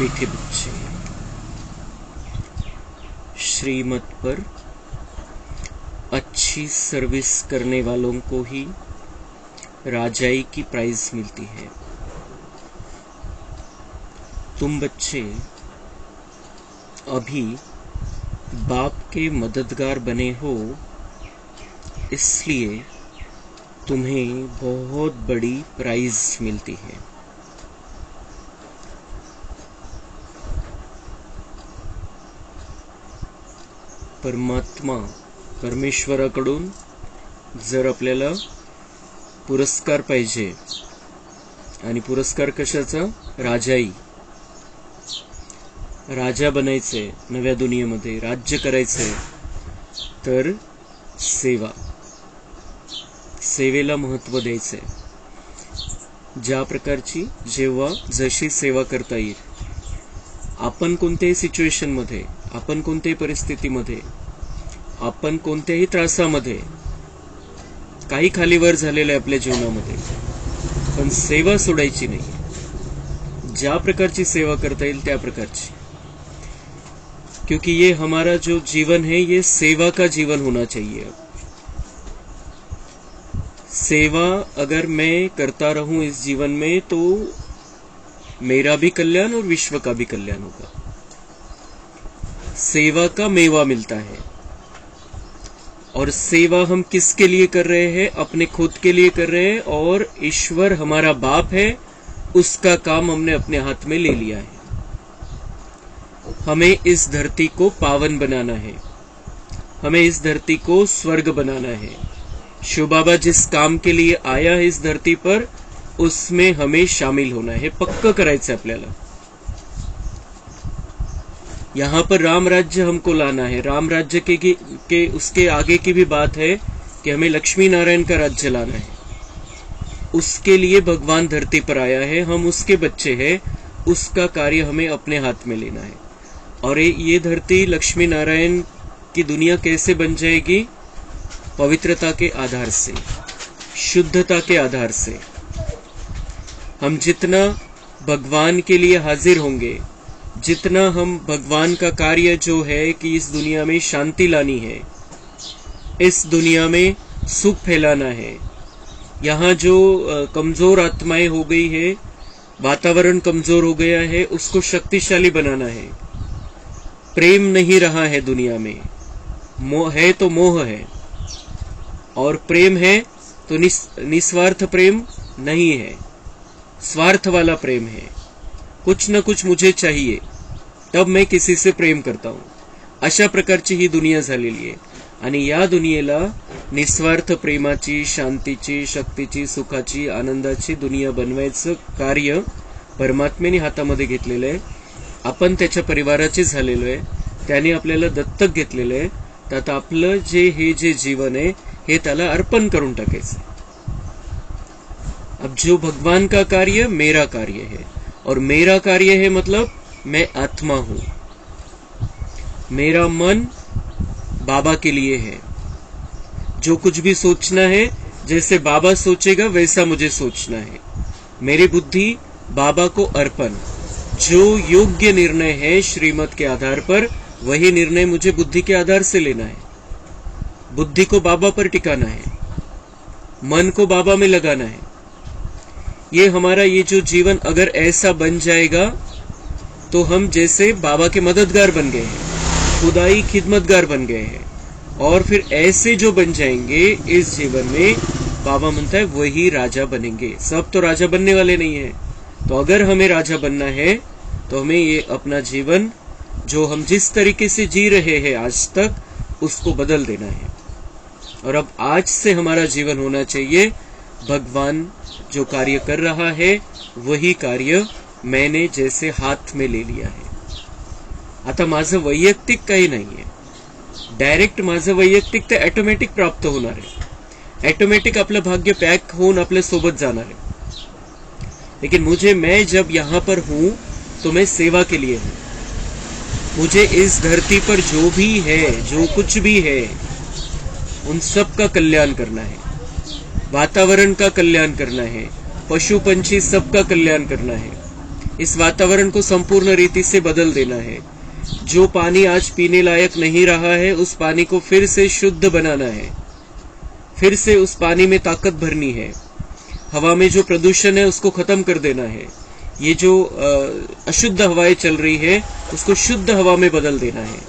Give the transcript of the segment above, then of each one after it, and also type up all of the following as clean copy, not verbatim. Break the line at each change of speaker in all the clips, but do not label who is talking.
मीठे बच्चे, श्रीमत पर अच्छी सर्विस करने वालों को ही राजाई की प्राइज मिलती है। तुम बच्चे अभी बाप के मददगार बने हो, इसलिए तुम्हें बहुत बड़ी प्राइज मिलती है। परमात्मा परमेश्वराकडून जर आपल्याला पुरस्कार पाहिजे, आणि पुरस्कार कशाचा? राजाई, राजा बनायचे, नव्या दुनियेमध्ये राज्य करायचे, तर सेवा, सेवेला महत्त्व द्यायचे। ज्या प्रकारची जेव्हा जशी सेवा करता येईल, आपण कोणत्याही सिच्युएशन मध्ये, आपण कोणत्याही परिस्थितीमध्ये, आपण कोणत्याही त्रासामध्ये, काही खालीवर झालेलं आहे आपल्या जीवनामध्ये, पण सेवा सोडायची नाही। ज्या प्रकारची सेवा करता येईल त्या प्रकारची, क्योंकि ये हमारा जो जीवन है ये सेवा का जीवन होना चाहिए। सेवा अगर मैं करता रहूं इस जीवन में तो मेरा भी कल्याण और विश्व का भी कल्याण होगा। सेवा का मेवा मिलता है, और सेवा हम किसके लिए कर रहे हैं? अपने खुद के लिए कर रहे हैं, और ईश्वर हमारा बाप है, उसका काम हमने अपने हाथ में ले लिया है। हमें इस धरती को पावन बनाना है, हमें इस धरती को स्वर्ग बनाना है। शिव बाबा जिस काम के लिए आया है इस धरती पर, उसमें हमें शामिल होना है, पक्का करायचं आपल्याला। यहाँ पर राम राज्य हमको लाना है। राम राज्य के उसके आगे की भी बात है कि हमें लक्ष्मी नारायण का राज्य लाना है। उसके लिए भगवान धरती पर आया है, हम उसके बच्चे हैं, उसका कार्य हमें अपने हाथ में लेना है। और ये धरती लक्ष्मी नारायण की दुनिया कैसे बन जाएगी? पवित्रता के आधार से, शुद्धता के आधार से। हम जितना भगवान के लिए हाजिर होंगे, जितना हम भगवान का कार्य जो है कि इस दुनिया में शांति लानी है, इस दुनिया में सुख फैलाना है, यहाँ जो कमजोर आत्माएं हो गई है, वातावरण कमजोर हो गया है, उसको शक्तिशाली बनाना है। प्रेम नहीं रहा है दुनिया में, मोह है तो मोह है, और प्रेम है तो निस्वार्थ प्रेम नहीं है, स्वार्थ वाला प्रेम है। कुछ न कुछ मुझे चाहिए तब मैं किसी से प्रेम करता हूं, अशा प्रकारची ही दुनिया झालेली आहे। आणि या दुनियेला निस्वार्थ प्रेमाची, शांतीची, शक्तीची, सुखाची, आनंदाची दुनिया बनवायचं कार्य परमात्म्याने हातामध्ये घेतलेलं आहे। आपण त्याच्या परिवाराचे झालेलो आहे, त्याने आपल्याला दत्तक घेतलेलं आहे। तर आता आपलं जे जीवन आहे हे त्याला अर्पण करून टाकायचं। अब जो भगवान का कार्य मेरा कार्य है, और मेरा कार्य है मतलब मैं आत्मा हूं, मेरा मन बाबा के लिए है। जो कुछ भी सोचना है, जैसे बाबा सोचेगा वैसा मुझे सोचना है। मेरी बुद्धि बाबा को अर्पण। जो योग्य निर्णय है श्रीमत के आधार पर, वही निर्णय मुझे बुद्धि के आधार से लेना है। बुद्धि को बाबा पर टिकाना है, मन को बाबा में लगाना है। ये हमारा ये जो जीवन अगर ऐसा बन जाएगा तो हम जैसे बाबा के मददगार बन गए हैं, खुदाई खिदमतगार बन गए हैं। और फिर ऐसे जो बन जाएंगे इस जीवन में, बाबा म्हणता है वही राजा बनेंगे। सब तो राजा बनने वाले नहीं है। तो अगर हमें राजा बनना है तो हमें ये अपना जीवन जो हम जिस तरीके से जी रहे हैं आज तक, उसको बदल देना है। और अब आज से हमारा जीवन होना चाहिए, भगवान जो कार्य कर रहा है वही कार्य मैंने जैसे हाथ में ले लिया है। आता माझं वैयक्तिक काही नाहीये, डायरेक्ट माझं वैयक्तिक ते ऑटोमॅटिक प्राप्त होणार आहे। ऑटोमॅटिक आपलं भाग्य पॅक होऊन आपल्या सोबत जाणार है। लेकिन मैं जब यहाँ पर हूं तो मैं सेवा के लिए हूं। मुझे इस धरती पर जो भी है, जो कुछ भी है, उन सब का कल्याण करना है। वातावरण का कल्याण करना है, पशु पंछी सबका कल्याण करना है। इस वातावरण को संपूर्ण रीति से बदल देना है। जो पानी आज पीने लायक नहीं रहा है, उस पानी को फिर से शुद्ध बनाना है, फिर से उस पानी में ताकत भरनी है। हवा में जो प्रदूषण है उसको खत्म कर देना है। ये जो अशुद्ध हवाएं चल रही है उसको शुद्ध हवा में बदल देना है।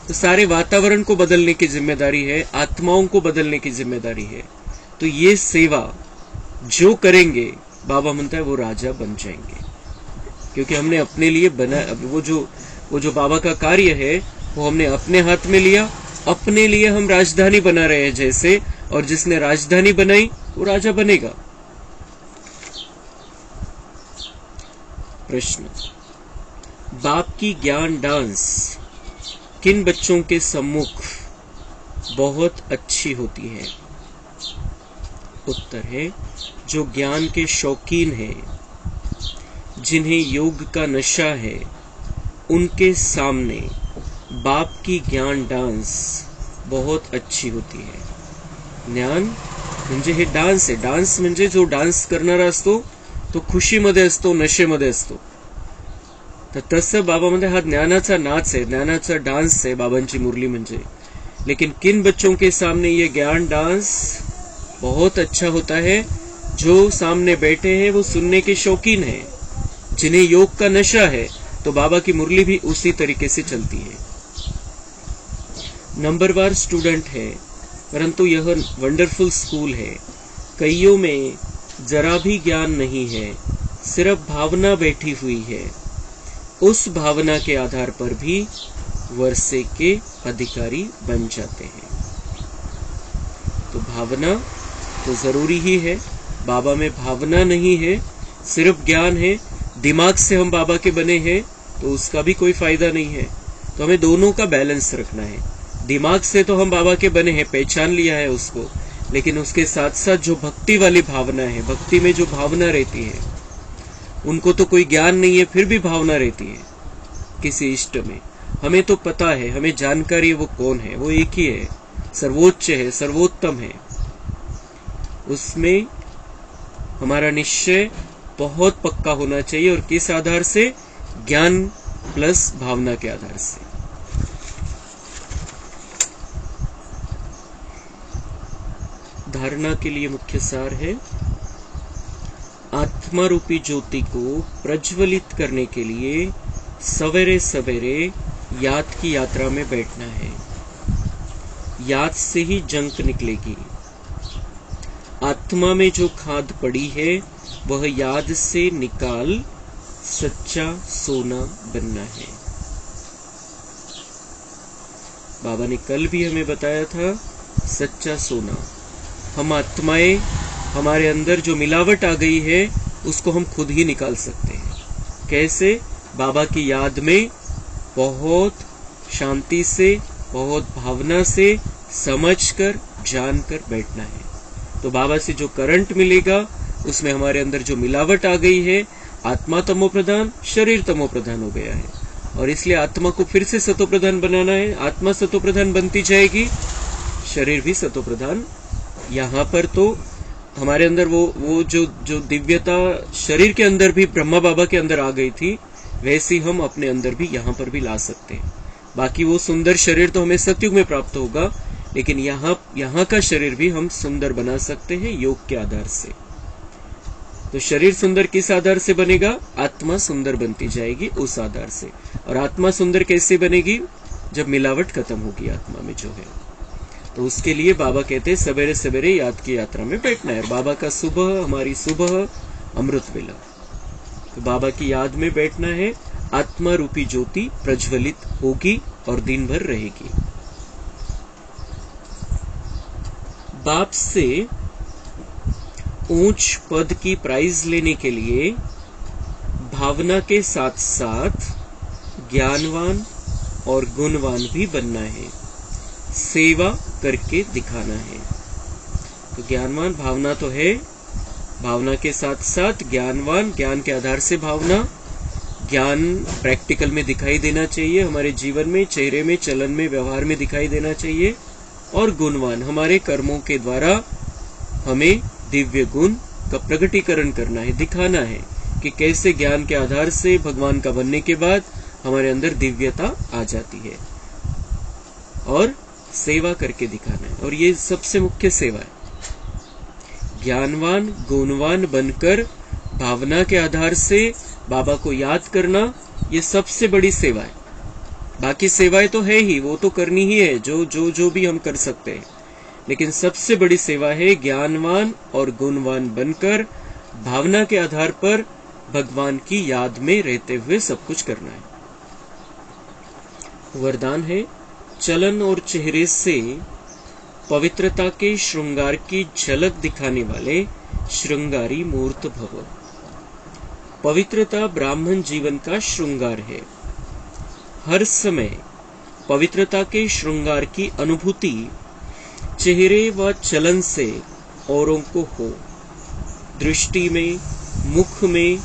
तो सारे वातावरण को बदलने की जिम्मेदारी है, आत्माओं को बदलने की जिम्मेदारी है। तो ये सेवा जो करेंगे, बाबा म्हणता है वो राजा बन जाएंगे, क्योंकि हमने अपने लिए बना। वो जो बाबा का कार्य है वो हमने अपने हाथ में लिया, अपने लिए हम राजधानी बना रहे हैं जैसे, और जिसने राजधानी बनाई वो राजा बनेगा। प्रश्न, बाप की ज्ञान डांस किन बच्चों के सम्मुख बहुत अच्छी होती है? उत्तर है, जो ज्ञान के शौकीन हैं, जिन्हें योग का नशा है, उनके सामने बाप की ज्ञान डांस बहुत अच्छी होती है। ज्ञान म्हणजे हे डान्स आहे। डान्स म्हणजे जो डान्स करणारा असतो तो खुशीमध्ये असतो, नशेमध्ये असतो। तर तसं बाबा म्हणते हा ज्ञानाचा नाच है, ज्ञानाचा डांस है बाबांची मुरली म्हणजे। लेकिन किन बच्चों के सामने ये ज्ञान डांस बहुत अच्छा होता है? जो सामने बैठे हैं वो सुनने के शौकीन हैं, जिन्हें योग का नशा है। तो बाबा की मुरली भी उसी तरीके से चलती है। नंबरवार स्टूडेंट है, परंतु यह वंडरफुल स्कूल है। कईयों में जरा भी ज्ञान नहीं है, सिर्फ भावना बैठी हुई है। उस भावना के आधार पर भी वर्षे के अधिकारी बन जाते हैं। तो भावना तो जरूरी ही है। बाबा में भावना नहीं है, सिर्फ ज्ञान है, दिमाग से हम बाबा के बने हैं, तो उसका भी कोई फायदा नहीं है। तो हमें दोनों का बैलेंस रखना है। दिमाग से तो हम बाबा के बने हैं, पहचान लिया है उसको, लेकिन उसके साथ साथ जो भक्ति वाली भावना है, भक्ति में जो भावना रहती है, उनको तो कोई ज्ञान नहीं है, फिर भी भावना रहती है किसी इष्ट में। हमें तो पता है, हमें जानकारी है वो कौन है, वो एक ही है, सर्वोच्च है, सर्वोत्तम है। उसमें हमारा निश्चय बहुत पक्का होना चाहिए। और किस आधार से? ज्ञान प्लस भावना के आधार से। धारणा के लिए मुख्य सार है, आत्मा रूपी ज्योति को प्रज्वलित करने के लिए सवेरे सवेरे याद की यात्रा में बैठना है। याद से ही जंक निकलेगी। आत्मा में जो खाद पड़ी है वह याद से निकाल सच्चा सोना बनना है। बाबा ने कल भी हमें बताया था, सच्चा सोना। हम आत्माएं, हमारे अंदर जो मिलावट आ गई है उसको हम खुद ही निकाल सकते हैं। कैसे? बाबा की याद में बहुत शांति से, बहुत भावना से, समझकर, जानकर बैठना है। तो बाबा से जो करंट मिलेगा उसमें हमारे अंदर जो मिलावट आ गई है, आत्मा तमो प्रधान, शरीर तमो प्रधान हो गया है, और इसलिए आत्मा को फिर से सतो प्रधान बनाना है। आत्मा सतो प्रधान बनती जाएगी, शरीर भी सतो प्रधान। यहाँ पर तो हमारे अंदर वो जो दिव्यता शरीर के अंदर भी ब्रह्मा बाबा के अंदर आ गई थी, वैसी हम अपने अंदर भी यहाँ पर भी ला सकते हैं। बाकी वो सुंदर शरीर तो हमें सतयुग में प्राप्त होगा, लेकिन यहाँ का शरीर भी हम सुंदर बना सकते हैं योग के आधार से। तो शरीर सुंदर किस आधार से बनेगा? आत्मा सुंदर बनती जाएगी उस आधार से। और आत्मा सुंदर कैसे बनेगी? जब मिलावट खत्म होगी आत्मा में जो है। तो उसके लिए बाबा कहते हैं सवेरे सवेरे याद की यात्रा में बैठना है। बाबा का सुबह, हमारी सुबह अमृत वेला, तो बाबा की याद में बैठना है। आत्मा रूपी ज्योति प्रज्वलित होगी और दिन भर रहेगी। बाप से ऊंच पद की प्राइज लेने के लिए भावना के साथ साथ ज्ञानवान और गुणवान भी बनना है, सेवा करके दिखाना है। तो ज्ञानवान भावना तो है, भावना के साथ साथ ज्ञानवान, ज्ञान के आधार से भावना। ज्ञान प्रैक्टिकल में दिखाई देना चाहिए, हमारे जीवन में, चेहरे में, चलन में, व्यवहार में दिखाई देना चाहिए। और गुणवान, हमारे कर्मों के द्वारा हमें दिव्य गुण का प्रकटीकरण करना है, दिखाना है कि कैसे ज्ञान के आधार से भगवान का बनने के बाद हमारे अंदर दिव्यता आ जाती है, और सेवा करके दिखाना है। और ये सबसे मुख्य सेवा है। ज्ञानवान गुणवान बनकर भावना के आधार से बाबा को याद करना, ये सबसे बड़ी सेवा है। बाकी सेवाएं तो है ही, वो तो करनी ही है, जो भी हम कर सकते हैं, लेकिन सबसे बड़ी सेवा है ज्ञानवान और गुणवान बनकर भावना के आधार पर भगवान की याद में रहते हुए सब कुछ करना है। वरदान है, चलन और चेहरे से पवित्रता के श्रृंगार की झलक दिखाने वाले श्रृंगारी मूर्त भव। पवित्रता ब्राह्मण जीवन का श्रृंगार है। हर समय पवित्रता के श्रृंगार की अनुभूति चेहरे व चलन से औरों को हो। दृष्टि में, मुख में,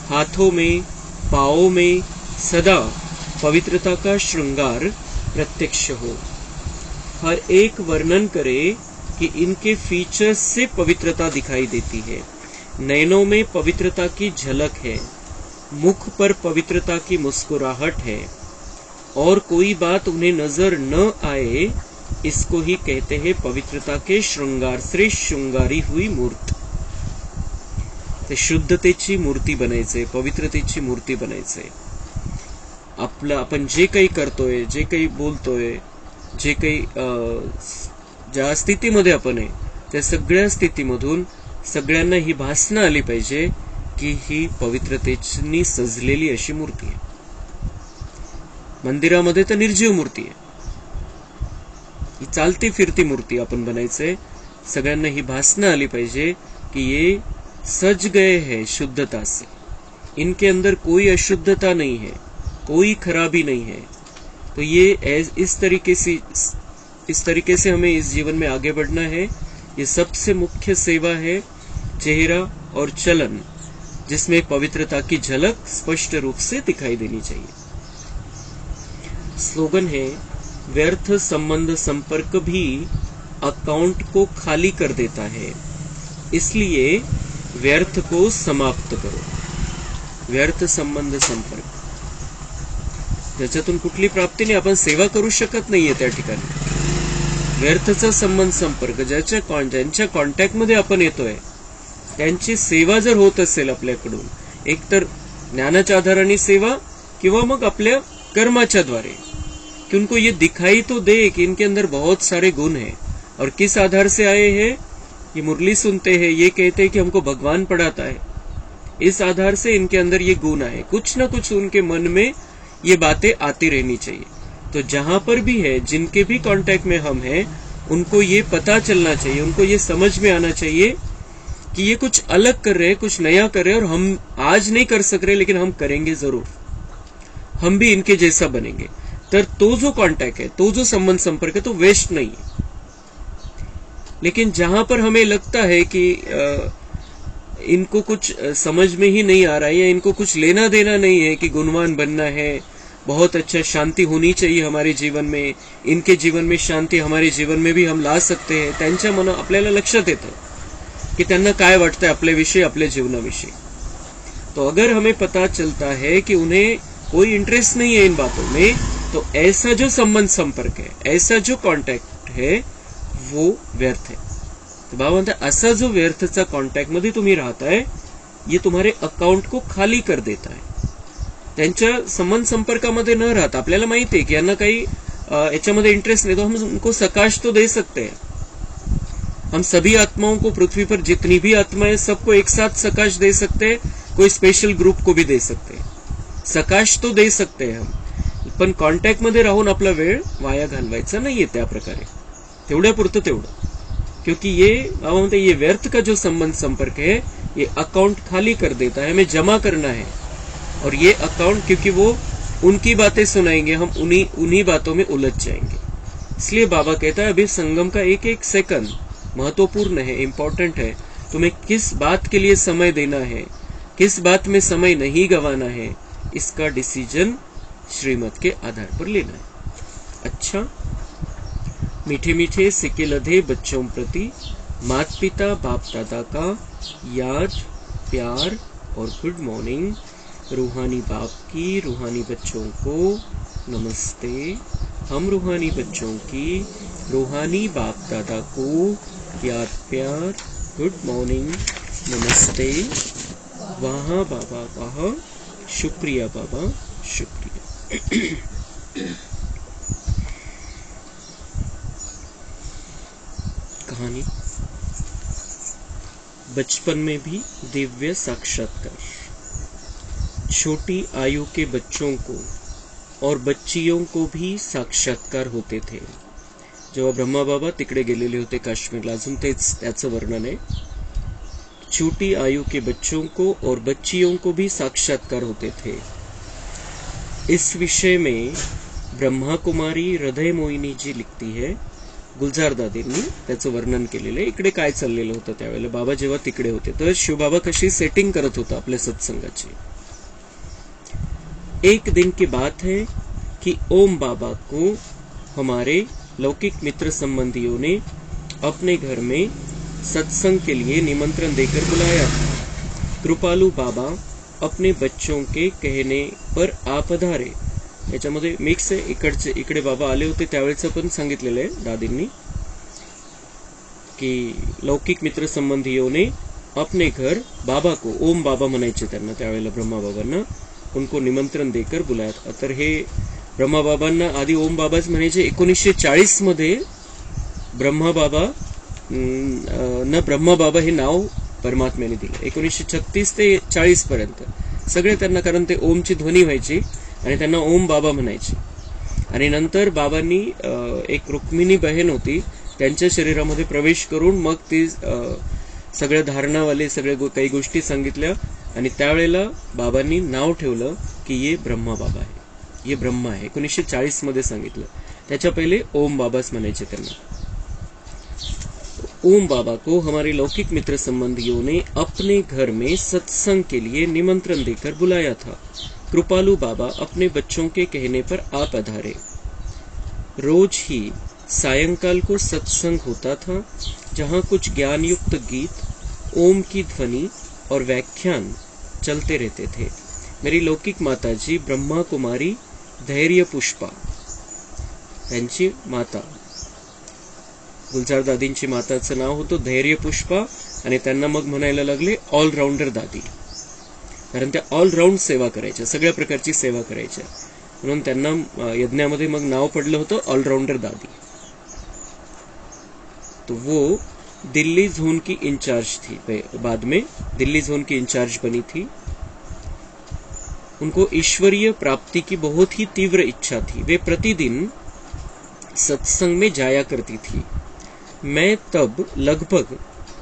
हाथों में, पाँवों में सदा पवित्रता का श्रृंगार प्रत्यक्ष हो। हर एक वर्णन करे कि इनके फीचर्स से पवित्रता दिखाई देती है। नयनों में पवित्रता की झलक है, मुख पर पवित्रता की मुस्कुराहट है, और कोई बात उन्हें नजर न आए, इसको ही कहते हैं पवित्रता के श्रृंगार से शृंगारी हुई मूर्त। ते शुद्धतेची मूर्ती बनायचे, पवित्रतेची मूर्ती बनायचे। आपण जे काही करतोय, जे काही बोलतोय, जे काही ज्या स्थितीमध्ये आपण आहे, त्या सगळ्या स्थितीमधून सगळ्यांना ही भासना आली पाहिजे की ही पवित्रतेची सजलेली अशी मूर्ती आहे। मंदिरामध्ये तर निर्जीव मूर्ती आहे, ही चालती फिरती मूर्ती आपण बनायचे। सगळ्यांना ही भासना आली पाहिजे कि ये सज गए हैं शुद्धता से, इनके अंदर कोई अशुद्धता नहीं है, कोई खराबी नहीं है। तो ये इस तरीके से हमें इस जीवन में आगे बढ़ना है। ये सबसे मुख्य सेवा है, चेहरा और चलन जिसमें पवित्रता की झलक स्पष्ट रूप से दिखाई देनी चाहिए। स्लोगन है, व्यर्थ संबंध संपर्क भी अकाउंट को खाली कर देता है, इसलिए व्यर्थ को समाप्त करो। व्यर्थ संबंध संपर्क, ज्याच्यातून कुठली प्राप्ती नाही, आपण सेवा करू शकत नाहीये त्या ठिकाणी। व्यर्थचा संबंध संपर्क, ज्यांच्या कॉन्टॅक्ट मध्ये आपण येतोय त्यांची सेवा जर होत असेल आपल्याकडून, एकतर ज्ञानाच्या आधाराने सेवा किंवा मग आपल्या कर्माच्या द्वारे, कि उनको ये दिखाई तो दे कि इनके अंदर बहुत सारे गुण हैं, और किस आधार से आए हैं, ये मुरली सुनते हैं, ये कहते हैं कि हमको भगवान पढ़ाता है, इस आधार से इनके अंदर ये गुण आए। कुछ न कुछ उनके मन में ये बातें आती रहनी चाहिए। तो जहां पर भी है, जिनके भी कांटेक्ट में हम हैं, उनको ये पता चलना चाहिए, उनको ये समझ में आना चाहिए कि ये कुछ अलग कर रहे हैं, कुछ नया कर रहे हैं, और हम आज नहीं कर सक रहे लेकिन हम करेंगे जरूर, हम भी इनके जैसा बनेंगे। तर तो जो कांटेक्ट है, तो जो संबंध संपर्क है, तो वेस्ट नहीं है। लेकिन जहां पर हमें लगता है कि इनको कुछ समझ में ही नहीं आ रहा है, या इनको कुछ लेना देना नहीं है कि गुणवान बनना है, बहुत अच्छा शांति होनी चाहिए हमारे जीवन में, इनके जीवन में शांति हमारे जीवन में भी हम ला सकते हैं, त्यांच्या मन आपल्याला लक्षात येतं कि त्यांना काय वाटतंय आपल्याविषयी, आपल्या जीवनाविषयी। तो अगर हमें पता चलता है कि उन्हें कोई इंटरेस्ट नहीं है इन बातों में, तो ऐसा जो संबंध संपर्क है, ऐसा जो कॉन्टॅक्ट है, वो व्यर्थ है। तो बाबा म्हणतात, असा जो व्यर्थचा कॉन्टॅक्ट मध्ये तुम्ही राहताय, ये तुम्हारे अकाउंट को खाली कर देता है। त्यांच्या संबंध संपर्कामध्ये न राहता आपल्याला माहिती आहे की यांना काही याच्यामध्ये इंटरेस्ट नहीं, तो हम उनको सकाश तो दे सकते हैं। हम सभी आत्माओं को, पृथ्वी पर जितनी भी आत्माएं, सबको एक साथ सकाश दे सकते हैं, कोई स्पेशल ग्रुप को भी दे सकते हैं, सकाश तो दे सकते हैं हम, पण कॉन्टॅक्ट मध्ये राहून आपला वेळ वाया घालवायचा नाहीये त्या प्रकारे, तेवढ्यापुरतं तेवढं। क्योंकि ये बाबा म्हणते, ये व्यर्थ का जो संबंध संपर्क है, ये अकाउंट खाली कर देता है, हमें जमा करना है। और ये अकाउंट, क्योंकि वो उनकी बातें सुनाएंगे, हम उन्हीं बातों में उलझ जाएंगे। इसलिए बाबा कहता है, अभी संगम का एक एक सेकंड महत्वपूर्ण है, इंपॉर्टेंट है। तुम्हें किस बात के लिए समय देना है, किस बात में समय नहीं गंवाना है, इसका डिसीजन श्रीमत के आधार पर लेना है। अच्छा, मीठे मीठे सिक्के लधे बच्चों प्रति माता पिता बाप दादा का याद, प्यार और गुड मॉर्निंग रूहानी बाप की रूहानी बच्चों को नमस्ते। हम रूहानी बच्चों की रूहानी बाप दादा को प्यार प्यार गुड मॉर्निंग नमस्ते। वाह बाबा वाह, शुक्रिया बाबा शुक्रिया। कहानी बचपन में भी दिव्य साक्षात्कार। छोटी आयु के बच्चों को और बच्चियों को भी साक्षात्कार होते थे। जेव्हा ब्रह्मा बाबा तिकडे गेलेले होते काश्मीरला, अजून तेच त्याचं वर्णन आहे। छोटी आयु के बच्चों को और बच्चियों को भी साक्षात्कार होते थे। इस विषय में ब्रह्मा कुमारी हृदय मोहिनी जी लिखती है, गुलजार दादींनी त्याचं वर्णन केलेलं आहे। इकडे काय चाललेलं होतं त्यावेळेला, बाबा जेव्हा तिकडे होते तर शिवबाबा कशी सेटिंग करत होता आपल्या सत्संगाची। एक दिन की बात है कि ओम बाबा को हमारे लौकिक मित्र संबंधियों ने अपने घर में सत्संग के लिए निमंत्रण देकर बुलाया। कृपालू बाबा अपने बच्चों के कहने पर आ पधारे। याच्यामध्ये मिक्स आहे, इकडे बाबा आले होते त्यावेळेचं पण सांगितलेलं आहे दादींनी की लौकिक मित्र संबंधियों ने अपने घर बाबा को, ओम बाबा म्हणायचे त्यांना त्यावेळेला ब्रह्मा बाबांना, उनको निमंत्रण देकर बुलाया। तर हे ब्रह्मा बाबांना आधी ओम बाबाच म्हणायचे। 1940 मध्ये ब्रह्मा बाबा न ब्रह्मा बाबा हे नाव परमात्म्याने दिलं। 1936 ते 40 पर्यंत सगळे त्यांना, कारण ते ओमची ध्वनी व्हायची आणि त्यांना ओम बाबा म्हणायचे। आणि नंतर बाबांनी एक रुक्मिणी बहीण होती त्यांच्या शरीरामध्ये प्रवेश करून मग ती सगळे धारणावाले सगळे काही गोष्टी सांगितल्या आणि त्यावेळेला बाबांनी नाव ठेवलं की ये ब्रह्मा बाबा आहे, ये ब्रह्मा आहे। 1940 मध्ये सांगितलं। त्याच्या पहिले ओम बाबाच म्हणायचे त्यांना। ओम बाबा को हमारे लौकिक मित्र संबंधियों ने अपने घर में सत्संग के लिए निमंत्रण देकर बुलाया था। कृपालू बाबा अपने बच्चों के कहने पर आ पधारे। रोज ही सायंकाल को सत्संग होता था, जहां कुछ ज्ञान युक्त गीत, ओम की ध्वनि और व्याख्यान चलते रहते थे। मेरी लौकिक माताजी ब्रह्मा कुमारी धैर्य पुष्पा, त्यांची माता गुलजार दादींची माताचं नाव होतं धैर्य पुष्पा आणि त्यांना मग म्हणायला लागले ऑलराऊंडर दादी, कारण त्या ऑलराऊंड सेवा करायच्या, सगळ्या प्रकारची सेवा करायच्या, म्हणून त्यांना यज्ञामध्ये मग नाव पडलं होतं ऑलराउंडर दादी। तो वो दिल्ली जोन की इंचार्ज थी, बाद में दिल्ली जोन की इंचार्ज बनी थी। उनको ईश्वरीय प्राप्ति की बहुत ही तीव्र इच्छा थी। वे प्रतिदिन सत्संग में जाया करती थी। मैं तब लगभग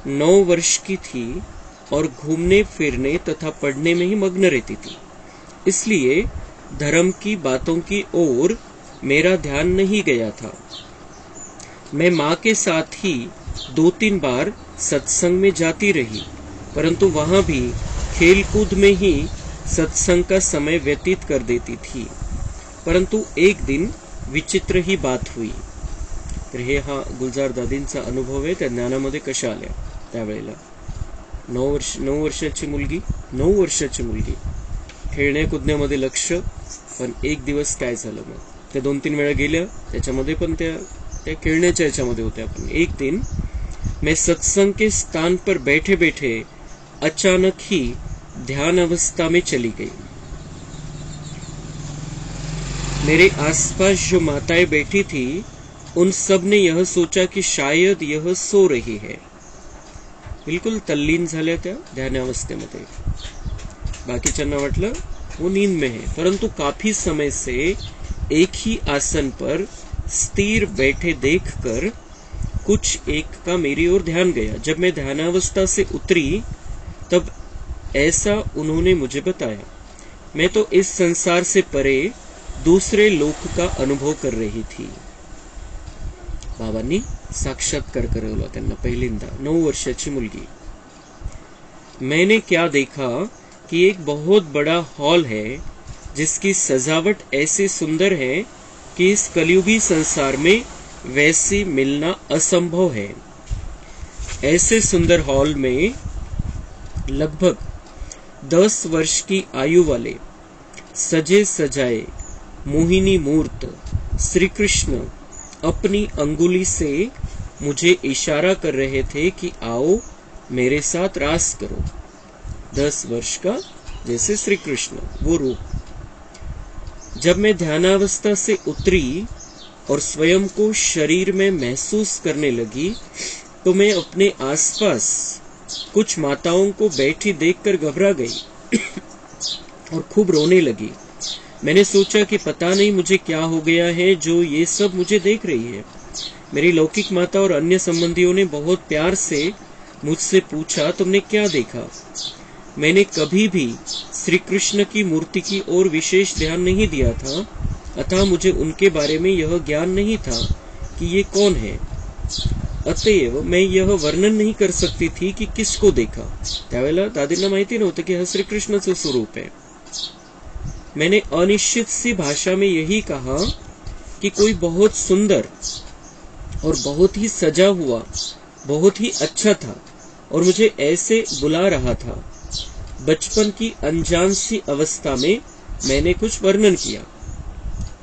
9 वर्ष की थी और घूमने फिरने तथा पढ़ने में ही मग्न रहती थी, इसलिए धर्म की बातों की ओर मेरा ध्यान नहीं गया था। मैं माँ के साथ ही 2-3 बार सत्संग में जाती रही, परंतु वहां भी खेल कूद में ही सत्संग का समय व्यतीत कर देती थी। परंतु एक दिन विचित्र ही बात हुई। तर हे हा गुलजार दादींचा अनुभव आहे, त्या ज्ञानामध्ये कशा आल्या त्यावेळेला। 9 वर्षाची मुलगी खेळण्या कुदण्यामध्ये लक्ष, पण एक दिवस काय झालं मग, त्या 2-3 वेळा गेल्या, त्याच्यामध्ये पण त्या खेळण्याच्या याच्यामध्ये होत्या। पण एक दिन मैं सत्संग के स्थान पर बैठे बैठे अचानक ही ध्यान अवस्था में चली गई। मेरे आसपास जो माताएं बैठी थी उन सब ने यह सोचा कि शायद यह सो रही है। बिल्कुल तल्लीन झाल्या त्या ध्यानावस्थेमध्ये। बाकीच्यांना वाटलं वो नींद में है, परंतु काफी समय से एक ही आसन पर स्थिर बैठे देखकर कुछ एक का मेरी ओर ध्यान गया। जब मैं ध्यानावस्था से उतरी तब ऐसा उन्होंने मुझे बताया। मैं तो इस संसार से परे दूसरे लोक का अनुभव कर रही थी। बाबांनी साक्षात्कार करवला त्यांना पहिल्यांदा। 9 वर्षाची मुलगी। मैंने क्या देखा कि एक बहुत बड़ा हॉल है जिसकी सजावट ऐसे सुंदर है कि इस कलयुगी संसार में वैसी मिलना असंभव है। ऐसे सुंदर हॉल में लगभग 10 वर्ष की आयु वाले सजे सजाए मोहिनी मूर्त श्री कृष्ण अपनी अंगुली से मुझे इशारा कर रहे थे कि आओ मेरे साथ रास करो। 10 वर्ष का जैसे श्री कृष्ण वो रूप। जब मैं ध्यानावस्था से उतरी और स्वयं को शरीर में महसूस करने लगी तो मैं अपने आसपास कुछ माताओं को बैठी देखकर घबरा गई और खूब रोने लगी। मैंने सोचा कि पता नहीं मुझे क्या हो गया है जो ये सब मुझे देख रही है। मेरी लौकिक माता और अन्य संबंधियों ने बहुत प्यार से मुझसे पूछा, तुमने क्या देखा? मैंने कभी भी श्री कृष्ण की मूर्ति की ओर विशेष ध्यान नहीं दिया था, अतः मुझे उनके बारे में यह ज्ञान नहीं था कि ये कौन है। अतएव मैं यह वर्णन नहीं कर सकती थी की किसको देखा। त्यावेळेला दादींना माहिती नव्हतं की हा श्रीकृष्णाचं स्वरूप है। मैंने अनिश्चित सी भाषा में यही कहा कि कोई बहुत सुंदर और बहुत ही सजा हुआ, बहुत ही अच्छा था और मुझे ऐसे बुला रहा था। बचपन की अनजान सी अवस्था में मैंने कुछ वर्णन किया।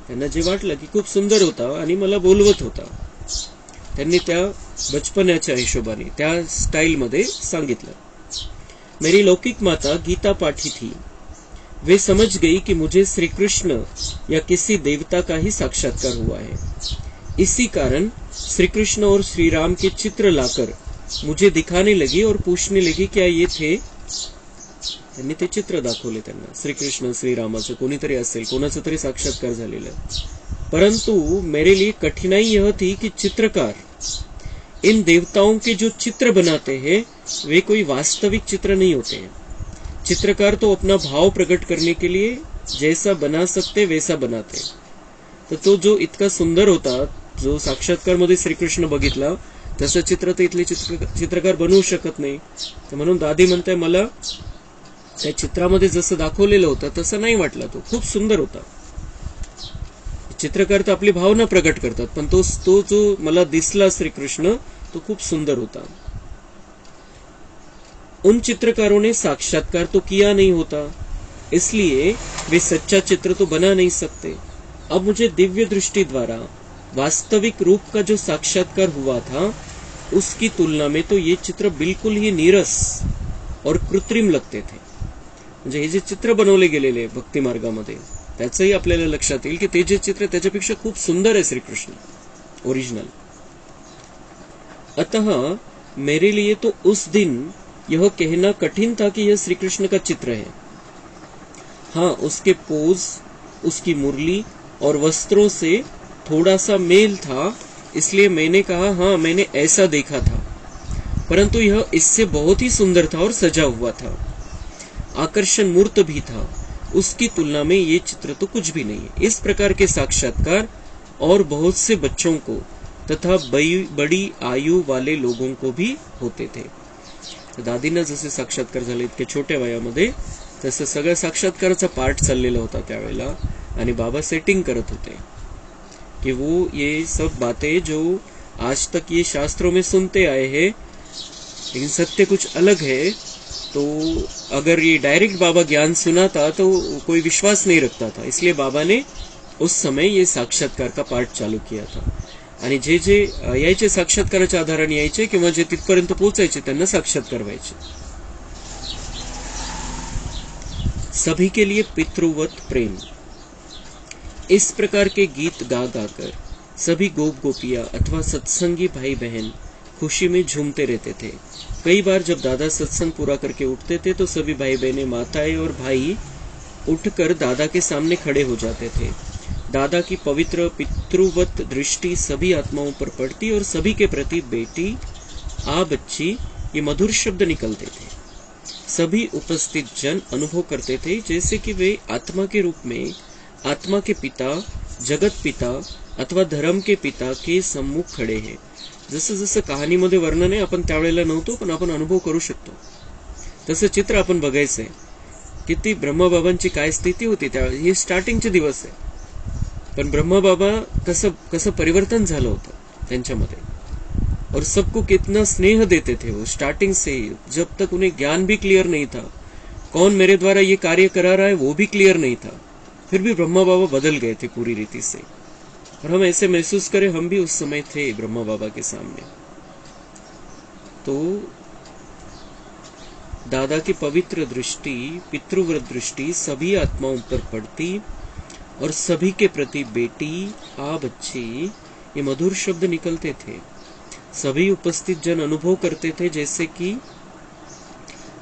त्यांना जे वाटलं की खूप सुंदर होता आणि मला बोलवत होता, त्यांनी त्या बचपनाच्या हिशोबाने त्या स्टाइल मध्ये सांगितलं। मेरी लौकिक माता गीता पाठी थी। वे समझ गई कि मुझे श्री कृष्ण या किसी देवता का ही साक्षात्कार हुआ है। इसी कारण श्री कृष्ण और श्री राम के चित्र लाकर मुझे दिखाने लगी और पूछने लगी क्या ये थे। त्यांनी ते चित्र दाखवले त्यांना, श्रीकृष्ण श्रीरामाचं कोणीतरी असेल, कोणाचं तरी साक्षात्कार झालेलं। परंतु मेरे लिए कठिनाई यह थी कि चित्रकार इन देवताओं के जो चित्र बनाते हैं वे कोई वास्तविक चित्र नहीं होते हैं। चित्रकार तो अपना भाव प्रकट करने के लिए जैसा बना सकते वैसा बनाते। तर तो जो इतका सुंदर होता, जो साक्षात्कार मध्ये श्रीकृष्ण बघितला, तसं चित्र तर इथले चित्रकार बनवू शकत नाही। तर म्हणून दादी म्हणते मला त्या चित्रामध्ये जसं दाखवलेलं होतं तसं नाही वाटला, तो खूप सुंदर होता। चित्रकार तर आपली भावना प्रकट करतात, पण तो जो मला दिसला श्रीकृष्ण तो खूप सुंदर होता। उन चित्रकारों ने साक्षात्कार तो किया नहीं होता, इसलिए वे सच्चा चित्र तो बना नहीं सकते। अब मुझे दिव्य दृष्टि द्वारा वास्तविक रूप का जो साक्षात्कार हुआ था उसकी तुलना में तो ये चित्र बिल्कुल ही नीरस और कृत्रिम लगते थे। म्हणजे हे जे चित्र बनवले गेलेले भक्ती मार्गामध्ये त्याचंही आपल्याला लक्षात येईल की ते जे चित्र त्याच्यापेक्षा खूप सुंदर आहे श्रीकृष्ण ओरिजिनल। अतः मेरे लिए तो उस दिन यह कहना कठिन था कि यह श्रीकृष्ण का चित्र है। हाँ, उसके पोज, उसकी मुरली और वस्त्रों से थोड़ा सा मेल था, इसलिए मैंने कहा हाँ मैंने ऐसा देखा था, परंतु यह इससे बहुत ही सुंदर था और सजा हुआ था। आकर्षण मूर्त भी था, उसकी तुलना में ये चित्र तो कुछ भी नहीं है। इस प्रकार के साक्षात्कार और बहुत से बच्चों को तथा बड़ी आयु वाले लोगों को भी होते थे। दादींना जसे साक्षात्कार झाले इतके छोट्या वयामध्ये, तसं सगळ्या साक्षात्काराचा पार्ट चाललेला होता त्यावेळेला आणि बाबा सेटिंग करत होते कि वो ये सब बातें जो आज तक ये शास्त्रों में सुनते आए हैं लेकिन सत्य कुछ अलग है। तो अगर ये डायरेक्ट बाबा ज्ञान सुनाता तो कोई विश्वास नहीं रखता था, इसलिए बाबा ने उस समय ये साक्षात्कार का पार्ट चालू किया था। आणि जे जे यायचे साक्षात्काराच्या आधाराने यायचे किंवा जे तिथपर्यंत पोहोचायचे त्यांना साक्षात्कार व्हायचे। सभी के लिए पितृवत प्रेम। इस प्रकार के गीत गा गाकर सभी गोप गोपियां अथवा सत्संगी भाई बहन खुशी में झूमते रहते थे। कई बार जब दादा सत्संग पूरा करके उठते थे तो सभी भाई बहनें, माताएं और भाई उठकर दादा के सामने खड़े हो जाते थे। दादा की पवित्र पितृवत दृष्टि सभी आत्माओं पर पड़ती और सभी के प्रति बेटी, आ बच्ची, ये मधुर शब्द निकलते थे। सभी उपस्थित जन अनुभव करते थे जैसे कि वे आत्मा के रूप में आत्मा के पिता, जगत पिता अथवा धर्म के पिता के सम्मुख खड़े हैं। जसं जसं कहाणीमध्ये वर्णन आहे आपण त्यावेळेला नव्हतो, पण आपण अनुभव करू शकतो। तसं चित्र आपण बघायचंय किती ब्रह्मबाबांची काय स्थिती होती त्यावेळेस। हे स्टार्टिंगचे दिवस आहे, पण ब्रह्मबाबा कसं परिवर्तन झालं होतं त्यांच्यामध्ये, और सबको कितना स्नेह देते थे वो स्टार्टिंग से ही। जब तक उन्हें ज्ञान भी क्लियर नहीं था, कौन मेरे द्वारा ये कार्य करा रहा है वो भी क्लियर नहीं था। फिर भी ब्रह्मा बाबा बदल गए थे पूरी रीति से, और हम ऐसे महसूस करें हम भी उस समय थे ब्रह्मा बाबा के सामने। तो दादा की पवित्र दृष्टि, पितृव्रत दृष्टि सभी आत्माओं पर पड़ती और सभी के प्रति बेटी, आ बच्चे, ये मधुर शब्द निकलते थे। सभी उपस्थित जन अनुभव करते थे जैसे कि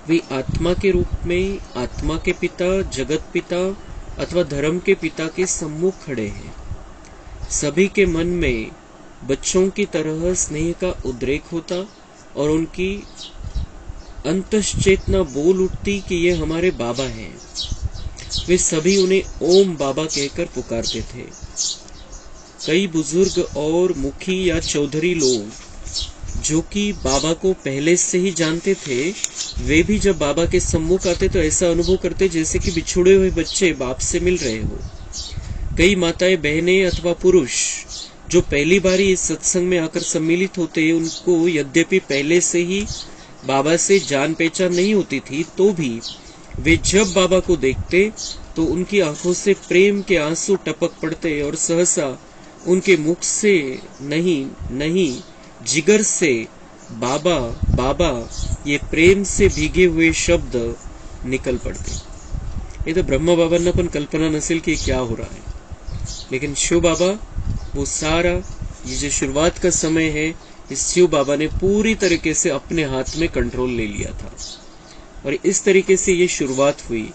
वे आत्मा के रूप में आत्मा के पिता, जगत पिता अथवा धर्म के पिता के सम्मुख खड़े हैं। सभी के मन में बच्चों की तरह स्नेह का उद्रेक होता और उनकी अंतश्चेतना बोल उठती कि ये हमारे बाबा हैं। वे सभी उन्हें ओम बाबा कहकर पुकारते थे। कई बुजुर्ग और मुखी या चौधरी लोग जो कि बाबा को पहले से ही जानते थे, वे भी जब बाबा के सम्मुख आते तो ऐसा अनुभव करते जैसे कि बिछुड़े हुए बच्चे बाप से मिल रहे हो। कई माताएं, बहनें अथवा पुरुष जो पहली बार इस सत्संग में आकर सम्मिलित होते, उनको यद्यपि पहले से ही बाबा से जान पहचान नहीं होती थी, तो भी वे जब बाबा को देखते तो उनकी आंखों से प्रेम के आंसू टपक पड़ते और सहसा उनके मुख से नहीं जिगर से बाबा बाबा ये प्रेम से भीगे हुए शब्द निकल पड़ते। ये तो ब्रह्मा बाबांना पण कल्पना नसेल कि क्या हो रहा है, लेकिन शिव बाबा वो सारा ये जो शुरुआत का समय है, इस शिव बाबा ने पूरी तरीके से अपने हाथ में कंट्रोल ले लिया था। और इस तरीके से ये शुरुआत हुई।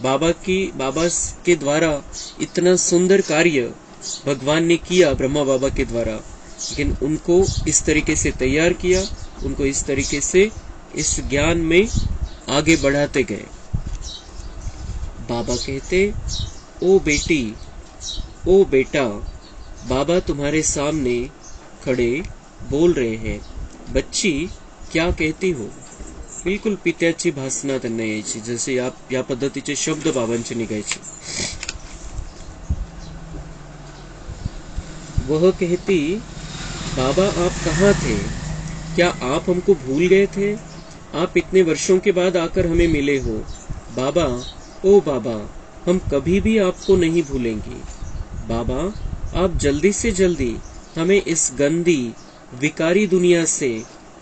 बाबा के द्वारा इतना सुंदर कार्य भगवान ने किया ब्रह्मा बाबा के द्वारा, लेकिन उनको इस तरीके से तैयार किया, उनको इस तरीके से इस ज्ञान में आगे बढ़ाते गए। बाबा कहते, ओ बेटी, ओ बेटा, बाबा तुम्हारे सामने खड़े बोल रहे हैं, बच्ची क्या कहती हो? बिलकुल पित्याची भासना त्यांना यायची, जसे या पद्धतीचे शब्द बाबांचे निघायचे। वह कहती, बाबा आप कहाँ थे? क्या आप हमको भूल गए थे? आप इतने वर्षों के बाद आकर हमें मिले हो। बाबा, ओ बाबा, हम कभी भी आपको नहीं भूलेंगे। बाबा, आप जल्दी से जल्दी हमें इस गंदी विकारी दुनिया से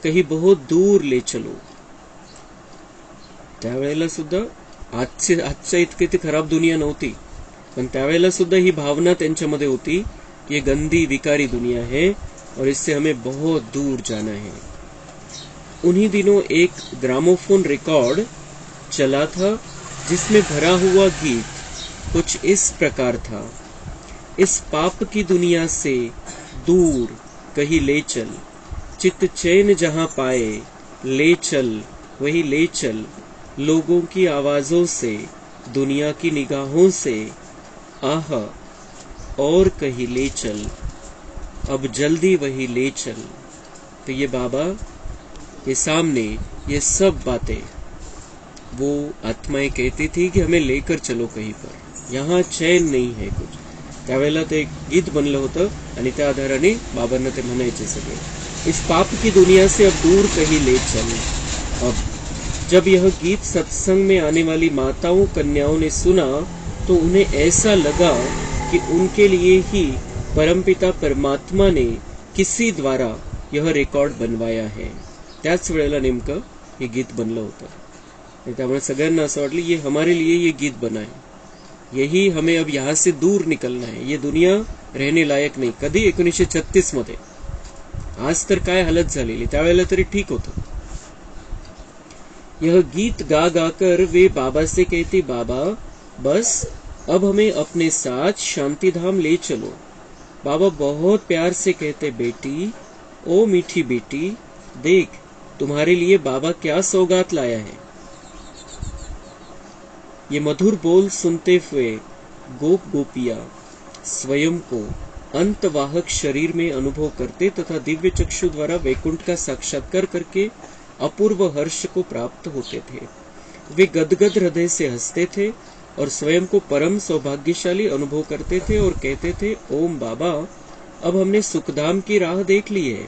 कहीं बहुत दूर ले चलो। त्यावेळेला सुद्धा आजच्या इतकी ती खराब दुनिया नव्हती, पण त्यावेळेला सुद्धा ही भावना त्यांच्यामध्ये होती कि ये गंदी विकारी दुनिया है और इससे हमें बहुत दूर जाना है। उन्हीं दिनों एक ग्रामोफोन रिकॉर्ड चला था जिसमें भरा हुआ गीत कुछ इस प्रकार था, इस पाप की दुनिया से दूर कहीं ले चल, चित्त चैन जहां पाए ले चल वही ले चल, लोगों की आवाजों से, दुनिया की निगाहों से, आह और कहीं ले चल, अब जल्दी वही ले चल। तो ये बाबा के सामने ये सब बातें वो आत्माएं कहती थी कि हमें लेकर चलो कहीं पर, यहाँ चैन नहीं है कुछ। त्यावेळेला ते एक गीत बनलं होतं आणि त्या आधाराने बाबांना ते म्हणायचे सगळे, इस पाप की दुनिया से अब दूर कहीं ले चल। अब जब यह गीत सत्संग में आने वाली माताओं कन्याओं ने सुना तो उन्हें ऐसा लगा कि उनके लिए ही परमपिता परमात्मा ने किसी द्वारा यह रेकॉर्ड बनवाया है। त्याच वेळेला नेमकं हे गीत बनलं होतं। त्यामुळे सगळ्यांना असं वाटलं ये हमारे लिए ये गीत बना है, यही हमें अब यहाँ से दूर निकलना है, ये दुनिया रहने लायक नहीं। कधी 1936 मध्ये, आज तर काय हालत झालेली, त्यावेळेला तरी ठीक होतं। यह गीत गा गाकर वे बाबा से कहती, बाबा बस अब हमें अपने साथ शांति धाम ले चलो। बाबा बहुत प्यार से कहते, बेटी, ओ मीठी बेटी, देख तुम्हारे लिए बाबा क्या सौगात लाया है। ये मधुर बोल सुनते हुए गोप गोपियां स्वयं को अंतवाहक शरीर में अनुभव करते तथा दिव्य चक्षु द्वारा वैकुंठ का साक्षात्कार करके अपूर्व हर्ष को प्राप्त होते थे। वे गदगद हृदय से हंसते थे और स्वयं को परम सौभाग्यशाली अनुभव करते थे और कहते थे, ओम बाबा, अब हमने सुखधाम की राह देख ली है।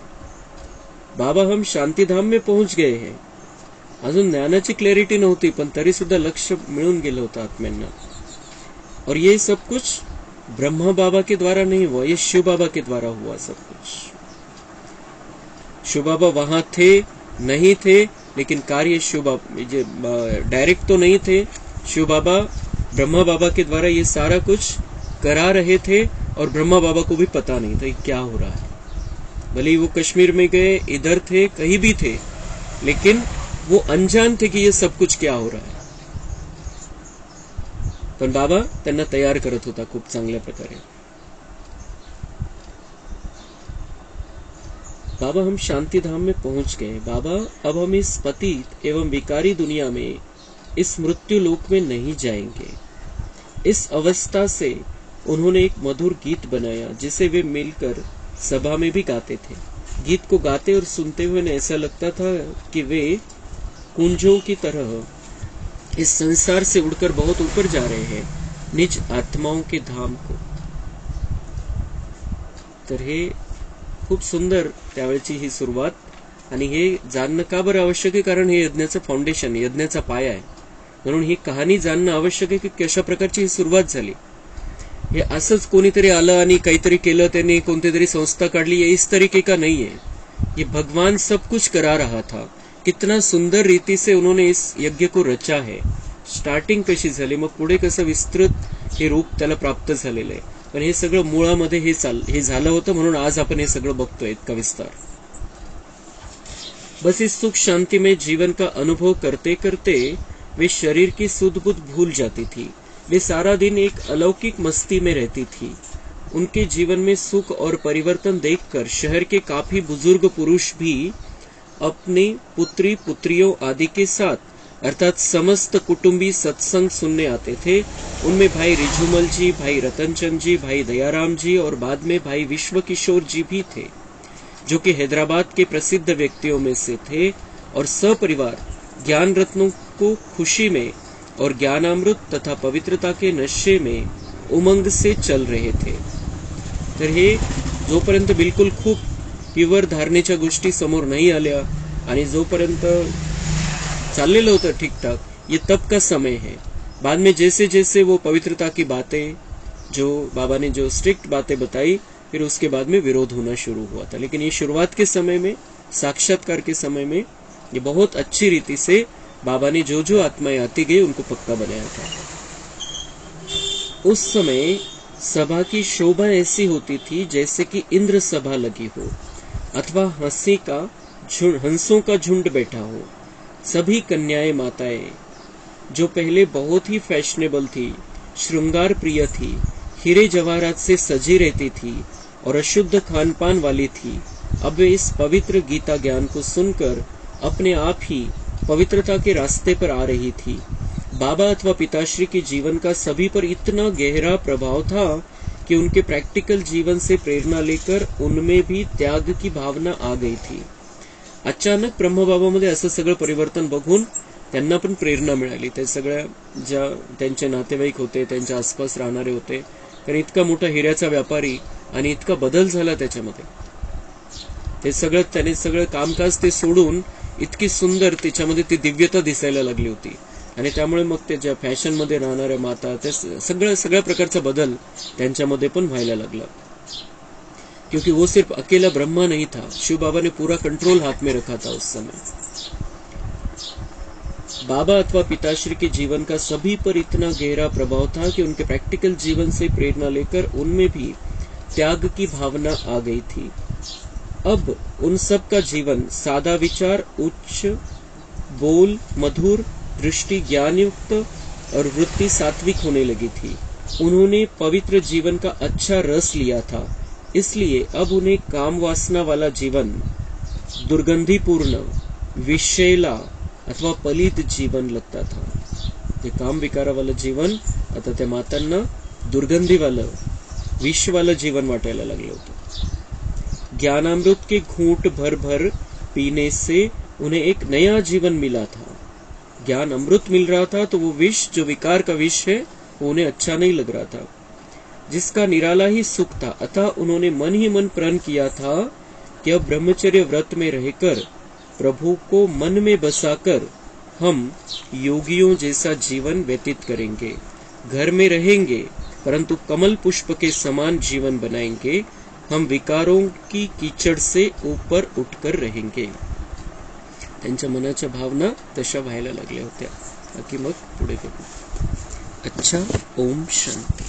बाबा, हम शांतिधाम में पहुंच गए हैं। अजून ज्ञानाची क्लॅरिटी नव्हती, पण तरी सुद्धा लक्ष मिळून गेलं होतं आत्म्यांना. और ये सब कुछ ब्रह्मा बाबा के द्वारा नहीं हुआ, ये शिव बाबा के द्वारा हुआ सब कुछ. शिव बाबा वहां थे नहीं थे, लेकिन कार्य शिव बाबा डायरेक्ट तो नहीं थे. शिव बाबा ब्रह्मा बाबा के द्वारा ये सारा कुछ करा रहे थे और ब्रह्मा बाबा को भी पता नहीं था क्या हो रहा है. भले ही वो कश्मीर में गए, इधर थे, कहीं भी थे, लेकिन वो अनजान थे कि ये सब कुछ क्या हो रहा है. पण बाबा त्यांना तयार करत होता खूप चांगल्या प्रकारे. बाबा हम शांति धाम में पहुंच गए. बाबा अब हम इस पतित एवं विकारी दुनिया में, इस मृत्यु लोक में नहीं जाएंगे. इस अवस्था से उन्होंने एक मधुर गीत बनाया जिसे वे मिलकर सभा में भी गाते थे. गीत को गाते और सुनते हुए ने ऐसा लगता था कि वे कुंजों की तरह इस संसार से उड़कर बहुत ऊपर जा रहे हैं, निज आत्माओं के धाम को. तर हे खूप सुंदर त्यावेळची ही सुरुवात. आणि हे जाणणं का बरं आवश्यक आहे, कारण हे यज्ञाचं फाउंडेशन, यज्ञाचा पाया आहे. म्हणून ही कहाणी जाणणं आवश्यक आहे की कशा प्रकारची ही सुरुवात झाली. हे असंच कोणीतरी आलं आणि काहीतरी केलं, त्यांनी कोणती तरी संस्था काढली, ये इस तरीके का नहीं है. ये भगवान सब कुछ करा रहा था. कितना सुंदर रीति से उन्होंने इस यज्ञ को रचा है. स्टार्टिंग कशी झाली, मग पुढे कसं विस्तृत हे रूप त्याला प्राप्त झालेलं आहे. पण हे सगळं मुळामध्ये हे झालं होतं, म्हणून आज आपण हे सगळं बघतोय इतका विस्तार. बस इस सुख शांति में जीवन का अनुभव करते करते वे शरीर की सुध बुध भूल जाती थी. वे सारा दिन एक अलौकिक मस्ती में रहती थी. उनके जीवन में सुख और परिवर्तन देखकर शहर के काफी बुजुर्ग पुरुष भी अपने पुत्री पुत्रियों आदि के साथ अर्थात समस्त कुटुंबी सत्संग सुनने आते थे. उनमें भाई रिझुमल जी, भाई रतनचंद जी, भाई दयाराम जी और बाद में भाई विश्व किशोर जी भी थे, जो कि हैदराबाद के प्रसिद्ध व्यक्तियों में से थे और सपरिवार ज्ञान रत्नों को खुशी में और ज्ञानामृत तथा पवित्रता के नशे में उमंग से चल रहे थे. तर हे जोपर्यंत बिलकुल खूप प्युअर धारणेच्या गोष्टी समोर नाही आल्या आणि जोपर्यंत चाललेलं होतं ठीकठाक, ये तब का समय है. बाद में जैसे जैसे वो पवित्रता की बातें, जो बाबा ने जो स्ट्रिक्ट बातें बताई, फिर उसके बाद में विरोध होना शुरू हुआ था. लेकिन ये शुरुआत के समय में, साक्षात्कार के समय में, ये बहुत अच्छी रीति से बाबा ने जो जो आत्माएं आती गई उनको पक्का बनाया था. उस समय सभा की शोभा ऐसी होती थी जैसे कि इंद्र सभा लगी हो अथवा हंसों का झुंड बैठा हो. सभी कन्याएं माताएं जो पहले बहुत ही फैशनेबल थी, श्रृंगार प्रिय थी, हीरे जवाहरात से सजी रहती थी और अशुद्ध खानपान वाली थी, अब वे इस पवित्र गीता ज्ञान को सुनकर अपने आप ही पवित्रता के रास्ते पर आ रही थी. बाबा अथवा पिताश्री के जीवन का सभी पर इतना गहरा प्रभाव था कि उनके प्रैक्टिकल जीवन से प्रेरणा लेकर उनमें भी त्याग की भावना आ गई थी. अचानक ब्रह्मबाबामध्ये असं सगळं परिवर्तन बघून त्यांना पण प्रेरणा मिळाली. ते सगळ्या ज्या त्यांचे नातेवाईक होते, त्यांच्या आसपास राहणारे होते, कारण इतका मोठा हिऱ्याचा व्यापारी आणि इतका बदल झाला त्याच्यामध्ये. ते सगळं त्याने सगळं कामकाज ते सोडून इतकी सुंदर त्याच्यामध्ये ती दिव्यता दिसायला लागली होती. आणि त्यामुळे मग ते ज्या फॅशन मध्ये राहणाऱ्या माता, त्या सगळ्या प्रकारचा बदल त्यांच्यामध्ये पण व्हायला लागला. क्योंकि वो सिर्फ अकेला ब्रह्मा नहीं था, शिव बाबा ने पूरा कंट्रोल हाथ में रखा था उस समय. बाबा अथवा पिताश्री के जीवन का सभी पर इतना गहरा प्रभाव था कि उनके प्रैक्टिकल जीवन से प्रेरणा लेकर उनमें भी त्याग की भावना आ गई थी. अब उन सब का जीवन सादा विचार, उच्च बोल, मधुर दृष्टि, ज्ञानयुक्त और वृत्ति सात्विक होने लगी थी. उन्होंने पवित्र जीवन का अच्छा रस लिया था, इसलिए अब उन्हें काम वासना वाला जीवन, दुर्गंधीपूर्ण, विषैला अथवा पलित जीवन लगता था. ते काम विकारा वाला जीवन आता त्या मातांना दुर्गंधी वालं, विष वालं जीवन वाटायला लागलं होतं. ज्ञानामृत के घूंट भर भर पीने से उन्हें एक नया जीवन मिला था. ज्ञान अमृत मिल रहा था तो वो विष, जो विकार का विष है, वो उन्हें अच्छा नहीं लग रहा था, जिसका निराला ही सुख था. अतः उन्होंने मन ही मन प्रण किया था कि अब ब्रह्मचर्य व्रत में रहकर प्रभु को मन में बसाकर हम योगियों जैसा जीवन व्यतीत करेंगे, घर में रहेंगे परंतु कमल पुष्प के समान जीवन बनाएंगे। हम विकारों की कीचड़ से ऊपर उठकर रहेंगे. त्यांच्या मनाच्या भावना तशा व्हायला लागल्या होत्या. बाकी मग पुढे बघू. अच्छा, ओम शांती.